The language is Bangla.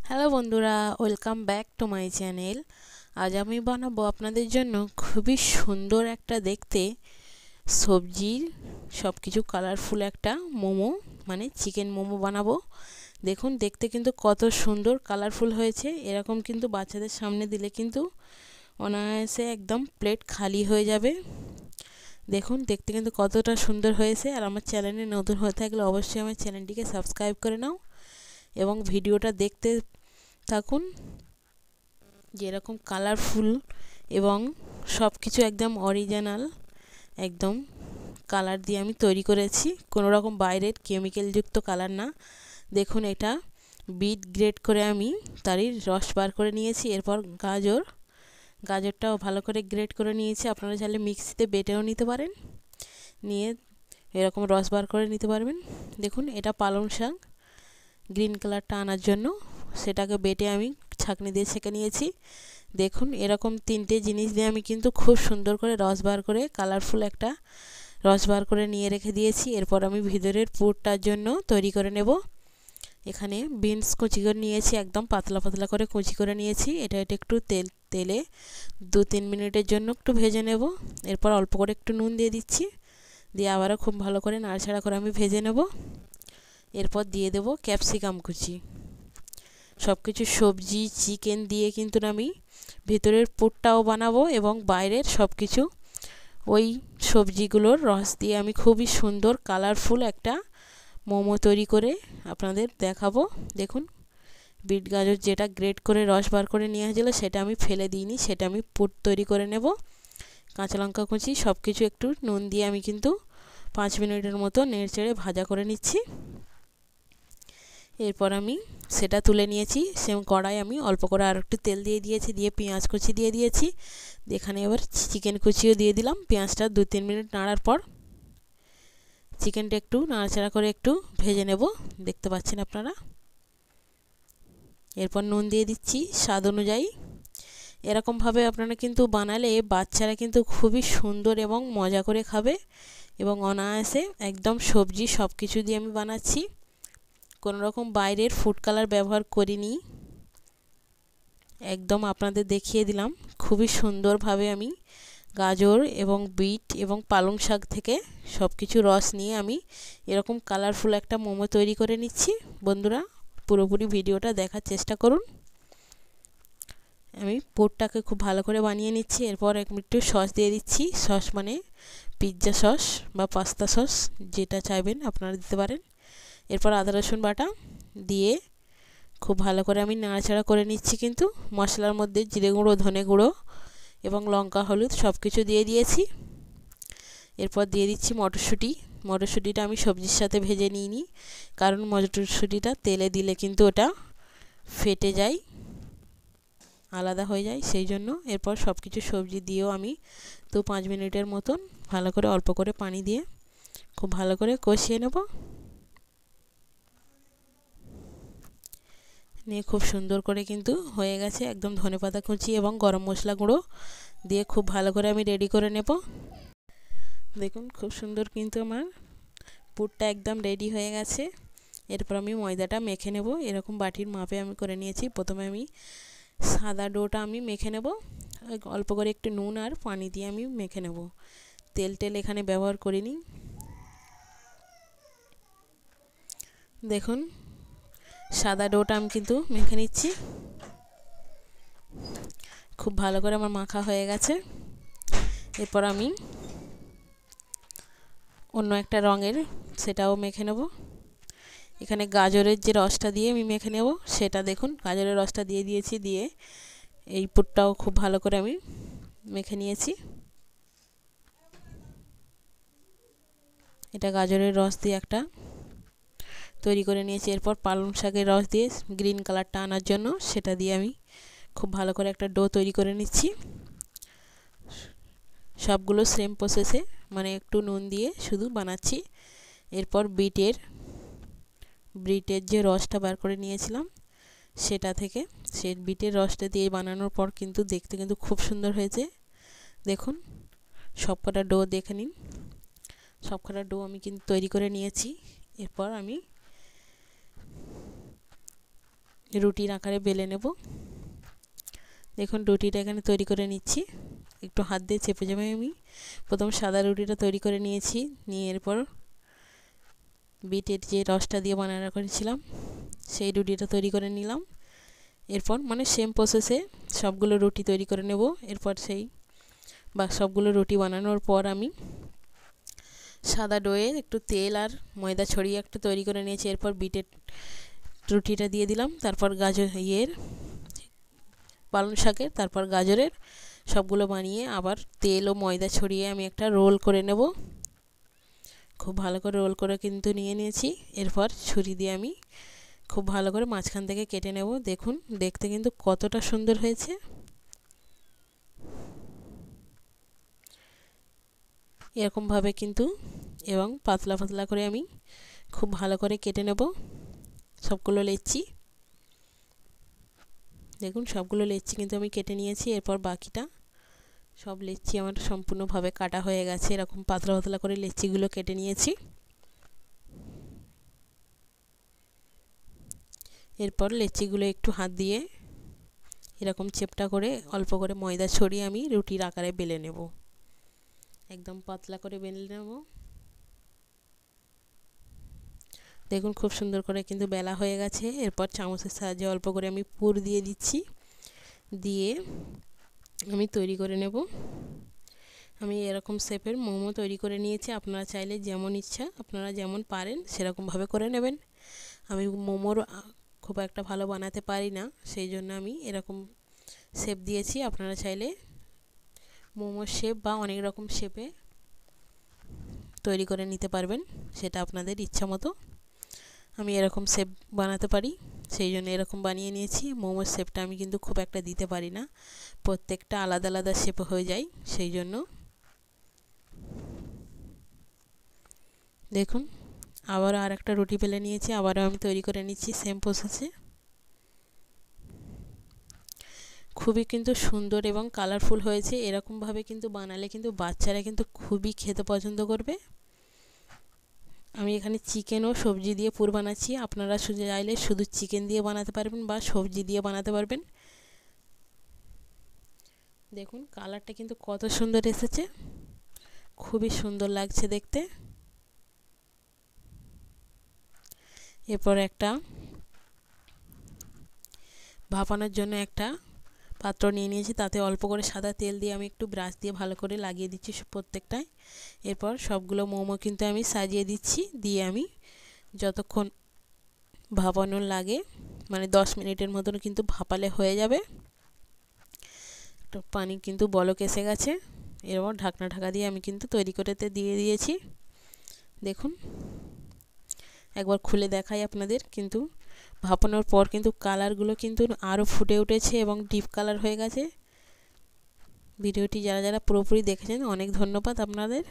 হ্যালো বন্ধুরা, welcome back to my channel. আজ আমি বানাবো আপনাদের জন্য খুবই সুন্দর একটা দেখতে সবজির সব কিছু কালারফুল একটা মোমো, মানে চিকেন মোমো বানাবো। দেখুন, দেখতে কিন্তু কত সুন্দর কালারফুল হয়েছে। এরকম কিন্তু বাচ্চাদের সামনে দিলে কিন্তু অনায়াসে একদম প্লেট খালি হয়ে যাবে। দেখুন, দেখতে কিন্তু কতটা সুন্দর হয়েছে। আর আমার চ্যানেলে নতুন হয়ে থাকলে অবশ্যই আমার চ্যানেলটিকে সাবস্ক্রাইব করে নাও এবং ভিডিওটা দেখতে থাকুন। যেরকম কালারফুল এবং সব কিছু একদম অরিজিনাল, একদম কালার দিয়ে আমি তৈরি করেছি, কোনো রকম বাইরের কেমিক্যালযুক্ত কালার না। দেখুন, এটা বিট গ্রেট করে আমি তারই রস বার করে নিয়েছি। এরপর গাজরটাও ভালো করে গ্রেট করে নিয়েছি। আপনারা চাইলে মিক্সিতে বেটেও নিতে পারেন, নিয়ে এরকম রস বার করে নিতে পারবেন। দেখুন, এটা পালং শাক গ্রিন কালারটা আনার জন্য সেটাকে বেটে আমি ছাঁকনি দিয়ে ছেঁকে নিয়েছি। দেখুন, এরকম তিনটে জিনিস দিয়ে আমি কিন্তু খুব সুন্দর করে রস বার করে কালারফুল একটা রস বার করে নিয়ে রেখে দিয়েছি। এরপর আমি ভিতরের পুরটার জন্য তৈরি করে নেব। এখানে বিনস কুচি করে নিয়েছি, একদম পাতলা পাতলা করে কুচি করে নিয়েছি। এটা একটু তেলে 2-3 মিনিটের জন্য একটু ভেজে নেব। এরপর অল্প করে একটু নুন দিয়ে দিচ্ছি, দিয়ে আবারও খুব ভালো করে নাড়াচাড়া করে আমি ভেজে নেব। এরপর দিয়ে দেব ক্যাপসিকাম কুচি। সব কিছু সবজি চিকেন দিয়ে কিন্তু আমি ভিতরের পুরটাও বানাবো এবং বাইরের সব কিছু ওই সবজিগুলোর রস দিয়ে আমি খুবই সুন্দর কালারফুল একটা মোমো তৈরি করে আপনাদের দেখাবো। দেখুন, বিট গাজর যেটা গ্রেট করে রস বার করে নিয়ে হয়েছিল সেটা আমি ফেলে দিইনি, সেটা আমি পুর তৈরি করে নেব। কাঁচা লঙ্কা কুচি সব কিছু একটু নুন দিয়ে আমি কিন্তু 5 মিনিটের মতো নেড়েচেড়ে ভাজা করে নিচ্ছি। এরপর আমি সেটা তুলে নিয়েছি। সেম কড়াই আমি অল্প করে আর একটু তেল দিয়ে দিয়েছি, দিয়ে পেঁয়াজ কুচি দিয়ে দিয়েছি। এখানে এবার চিকেন কুচিও দিয়ে দিলাম। পেঁয়াজটা 2-3 মিনিট নাড়ার পর চিকেনটা একটু নাড়াচাড়া করে একটু ভেজে নেব, দেখতে পাচ্ছেন আপনারা। এরপর নুন দিয়ে দিচ্ছি স্বাদ অনুযায়ী। এরকমভাবে আপনারা কিন্তু বানালে বাচ্চারা কিন্তু খুবই সুন্দর এবং মজা করে খাবে এবং অনায়াসে একদম সবজি সব কিছু দিয়ে আমি বানাচ্ছি, কোনো রকম বাইরের ফুড কালার ব্যবহার করিনি। একদম আপনাদের দেখিয়ে দিলাম খুবই সুন্দরভাবে আমি গাজর এবং বিট এবং পালং শাক থেকে সব কিছু রস নিয়ে আমি এরকম কালারফুল একটা মোমো তৈরি করে নিচ্ছি। বন্ধুরা, পুরোপুরি ভিডিওটা দেখার চেষ্টা করুন। আমি পুরটাকে খুব ভালো করে বানিয়ে নিচ্ছি। এরপর একটু সস দিয়ে দিচ্ছি। সস মানে পিৎজা সস বা পাস্তা সস, যেটা চাইবেন আপনারা দিতে পারেন। এরপর আদা রসুন বাটা দিয়ে খুব ভালো করে আমি নাড়াচাড়া করে নিচ্ছি। কিন্তু মশলার মধ্যে জিরে গুঁড়ো, ধনে গুঁড়ো এবং লঙ্কা হলুদ সব কিছু দিয়ে দিয়েছি। এরপর দিয়ে দিচ্ছি মটরশুঁটি। মটরশুঁটিটা আমি সবজির সাথে ভেজে নিইনি, কারণ মটরশুঁটিটা তেলে দিলে কিন্তু ওটা ফেটে যায়, আলাদা হয়ে যায়, সেই জন্য। এরপর সব কিছু সবজি দিয়েও আমি 2-5 মিনিটের মতন ভালো করে অল্প করে পানি দিয়ে খুব ভালো করে কষিয়ে নেব। নিয়ে খুব সুন্দর করে কিন্তু হয়ে গেছে। একদম ধনেপাতা কুচি এবং গরম মশলা গুঁড়ো দিয়ে খুব ভালো করে আমি রেডি করে নেব। দেখুন, খুব সুন্দর কিন্তু আমার পুরটা একদম রেডি হয়ে গেছে। এরপর আমি ময়দাটা মেখে নেব। এরকম বাটির মাপে আমি করে নিয়েছি। প্রথমে আমি সাদা ডোটা আমি মেখে নেব, অল্প করে একটু নুন আর পানি দিয়ে আমি মেখে নেব। তেল এখানে ব্যবহার করিনি। দেখুন, সাদা ডোটা আমি কিন্তু মেখে নিচ্ছি। খুব ভালো করে আমার মাখা হয়ে গেছে। এরপর আমি অন্য একটা রঙের সেটাও মেখে নেব। এখানে গাজরের যে রসটা দিয়ে আমি মেখে নেব সেটা, দেখুন গাজরের রসটা দিয়ে দিয়েছি, দিয়ে এই পুরটাও খুব ভালো করে আমি মেখে নিয়েছি। এটা গাজরের রস দিয়ে একটা তৈরি করে নিয়েছি। এরপর পালং শাকের রস দিয়ে গ্রিন কালারটা আনার জন্য সেটা দিয়ে আমি খুব ভালো করে একটা ডো তৈরি করে নিচ্ছি। সবগুলো সেম প্রসেসে, মানে একটু নুন দিয়ে শুধু বানাচ্ছি। এরপর বিটের যে রসটা বার করে নিয়েছিলাম সেটা থেকে, সেই বিটের রসটা দিয়ে বানানোর পর কিন্তু দেখতে কিন্তু খুব সুন্দর হয়েছে। দেখুন, সবকটা ডো দেখে নিন। সবকটা ডো আমি কিন্তু তৈরি করে নিয়েছি। এরপর আমি রুটির আকারে বেলে নেব। দেখুন রুটিটা এখানে তৈরি করে নিচ্ছি, একটু হাত দিয়ে চেপে চেপে আমি প্রথম সাদা রুটিটা তৈরি করে নিয়েছি। নিয়ে এরপর বিটের যে রসটা দিয়ে বানানো করেছিলাম সেই রুটিটা তৈরি করে নিলাম। এরপর মানে সেম প্রসেসে সবগুলো রুটি তৈরি করে নেব। এরপর সবগুলো রুটি বানানোর পর আমি সাদা ডোয়ে একটু তেল আর ময়দা ছড়িয়ে একটা তৈরি করে নিয়েছি। এরপর বিটের রুটিটা দিয়ে দিলাম, তারপর পালং শাকের, তারপর গাজরের, সবগুলো বানিয়ে আবার তেল ও ময়দা ছড়িয়ে আমি একটা রোল করে নেব। খুব ভালো করে রোল করে কিন্তু নিয়ে নিয়েছি। এরপর ছুরি দিয়ে আমি খুব ভালো করে মাঝখান থেকে কেটে নেব। দেখুন দেখতে কিন্তু কতটা সুন্দর হয়েছে। এরকমভাবে কিন্তু এবং পাতলা পাতলা করে আমি খুব ভালো করে কেটে নেব সবগুলো লেচি। দেখুন সবগুলো লেচি কিন্তু আমি কেটে নিয়েছি। এরপর বাকিটা সব লেচি আমার সম্পূর্ণভাবে কাটা হয়ে গেছে। এরকম পাতলা পাতলা করে লেচিগুলো কেটে নিয়েছি। এরপর লেচিগুলো একটু হাত দিয়ে এরকম চেপটা করে অল্প করে ময়দা ছড়িয়ে আমি রুটির আকারে বেলে নেব। একদম পাতলা করে বেলে নেব। দেখুন খুব সুন্দর করে কিন্তু বেলা হয়ে গেছে। এরপর চামচের সাহায্যে অল্প করে আমি পুর দিয়ে দিচ্ছি, দিয়ে আমি তৈরি করে নেব। আমি এরকম শেপের মোমো তৈরি করে নিয়েছি। আপনারা চাইলে যেমন ইচ্ছা আপনারা যেমন পারেন সেরকমভাবে করে নেবেন। আমি মোমোর খুব একটা ভালো বানাতে পারি না, সেই জন্য আমি এরকম শেপ দিয়েছি। আপনারা চাইলে মোমোর শেপ বা অনেক রকম শেপে তৈরি করে নিতে পারবেন, সেটা আপনাদের ইচ্ছা মতো। আমি এরকম শেপ বানাতে পারি, সেই জন্য এরকম বানিয়ে নিয়েছি। মোমোর শেপটা আমি কিন্তু খুব একটা দিতে পারি না, প্রত্যেকটা আলাদা আলাদা শেপ হয়ে যায়, সেই জন্য। দেখুন আবার আর একটা রুটি বেলে নিয়েছি, আবারও আমি তৈরি করে নিচ্ছি সেম প্রসেসে। খুবই কিন্তু সুন্দর এবং কালারফুল হয়েছে। এরকমভাবে কিন্তু বানালে কিন্তু বাচ্চারা কিন্তু খুবই খেতে পছন্দ করবে। আমি এখানে চিকেন ও সবজি দিয়ে পুর বানাচ্ছি। আপনারা চাইলে শুধু চিকেন দিয়ে বানাতে পারবেন বা সবজি দিয়ে বানাতে পারবেন। দেখুন কালারটা কিন্তু কত সুন্দর এসেছে, খুবই সুন্দর লাগছে দেখতে। এরপর একটা ভাপানোর জন্য একটা পাত্র নিয়ে নিয়েছি, তাতে অল্প করে সাদা তেল দিয়ে আমি একটু ব্রাশ দিয়ে ভালো করে লাগিয়ে দিচ্ছি প্রত্যেকটায়। এরপর সবগুলো মোমো কিন্তু আমি সাজিয়ে দিচ্ছি, দিয়ে আমি যতক্ষণ ভাপানোর লাগে মানে 10 মিনিটের মতন কিন্তু ভাপালে হয়ে যাবে। একটু পানি কিন্তু বলক এসে গেছে। এরপর ঢাকা দিয়ে আমি কিন্তু তৈরি করতে দিয়ে দিয়েছি। দেখুন একবার খুলে দেখাই আপনাদের, কিন্তু ভাপানোর পর কিন্তু কালারগুলো কিন্তু আরও ফুটে উঠেছে এবং ডিপ কালার হয়ে গেছে। ভিডিওটি যারা পুরোপুরি দেখেছেন অনেক ধন্যবাদ আপনাদের।